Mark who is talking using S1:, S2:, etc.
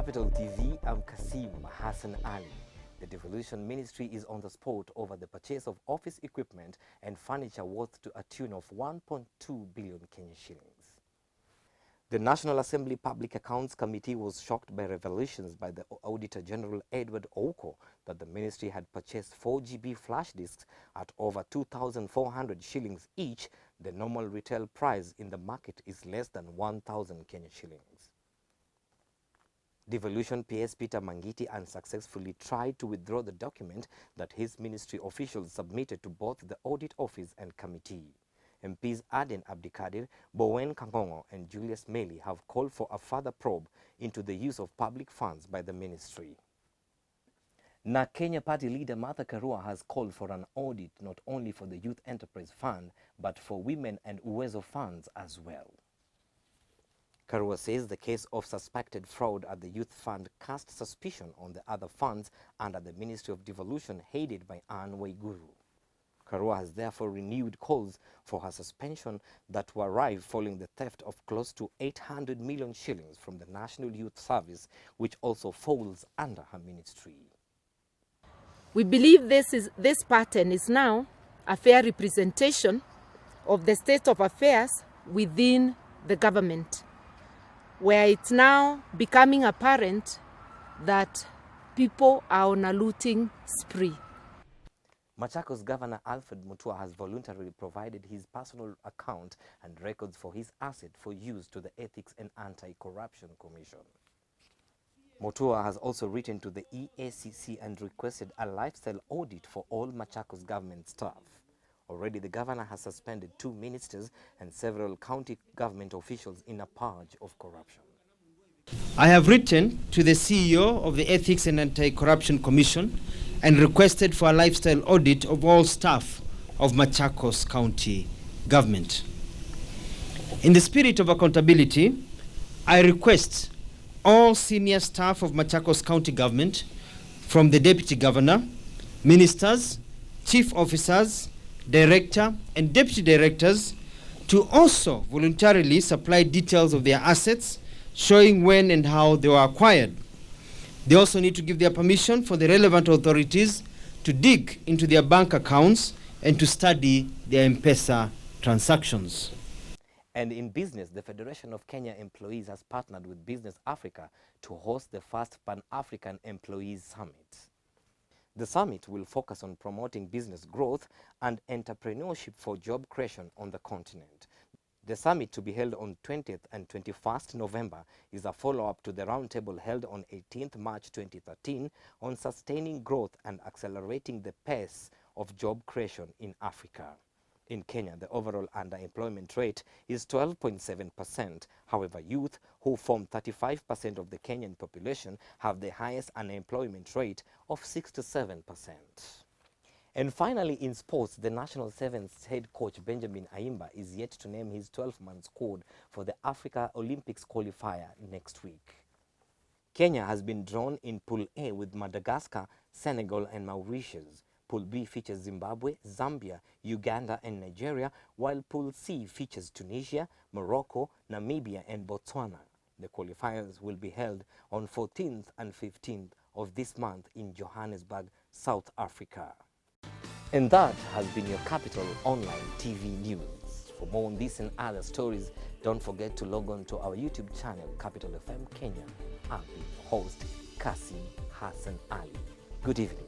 S1: Capital TV, I'm Kasim Hassan Ali. The Devolution Ministry is on the spot over the purchase of office equipment and furniture worth to a tune of 1.2 billion Kenyan shillings. The National Assembly Public Accounts Committee was shocked by revelations by the Auditor General Edward Oko that the ministry had purchased 4 GB flash disks at over 2,400 shillings each. The normal retail price in the market is less than 1,000 Kenyan shillings. Devolution PS Peter Mangiti unsuccessfully tried to withdraw the document that his ministry officials submitted to both the Audit Office and Committee. MPs Aden Abdikadir, Bowen Kangongo and Julius Meli have called for a further probe into the use of public funds by the ministry. Na Kenya Party leader Martha Karua has called for an audit not only for the Youth Enterprise Fund but for Women and Uwezo funds as well. Karua says the case of suspected fraud at the Youth Fund cast suspicion on the other funds under the Ministry of Devolution headed by Anne Waiguru. Karua has therefore renewed calls for her suspension that will arrive following the theft of close to 800 million shillings from the National Youth Service, which also falls under her ministry.
S2: We believe this pattern is now a fair representation of the state of affairs within the government, where it's now becoming apparent that people are on a looting spree.
S1: Machakos Governor Alfred Mutua has voluntarily provided his personal account and records for his asset for use to the Ethics and Anti-Corruption Commission. Mutua has also written to the EACC and requested a lifestyle audit for all Machakos government staff. Already the governor has suspended 2 ministers and several county government officials in a purge of corruption.
S3: I have written to the CEO of the Ethics and Anti-Corruption Commission and requested for a lifestyle audit of all staff of Machakos County government. In the spirit of accountability, I request all senior staff of Machakos County government, from the Deputy Governor, ministers, chief officers, director and deputy directors, to also voluntarily supply details of their assets showing when and how they were acquired. They also need to give their permission for the relevant authorities to dig into their bank accounts and to study their M-Pesa transactions.
S1: And in business, the Federation of Kenya Employees has partnered with Business Africa to host the first Pan-African Employees Summit. The summit will focus on promoting business growth and entrepreneurship for job creation on the continent. The summit, to be held on 20th and 21st November, is a follow-up to the roundtable held on 18th March 2013 on sustaining growth and accelerating the pace of job creation in Africa. In Kenya, the overall underemployment rate is 12.7%. However, youth, who form 35% of the Kenyan population, have the highest unemployment rate of 67%. And finally, in sports, the National Sevens head coach Benjamin Ayimba is yet to name his 12-man squad for the Africa Olympics qualifier next week. Kenya has been drawn in Pool A with Madagascar, Senegal and Mauritius. Pool B features Zimbabwe, Zambia, Uganda and Nigeria, while Pool C features Tunisia, Morocco, Namibia and Botswana. The qualifiers will be held on 14th and 15th of this month in Johannesburg, South Africa. And that has been your Capital Online TV News. For more on this and other stories, don't forget to log on to our YouTube channel, Capital FM Kenya. I'm your host, Kasim Hassan Ali. Good evening.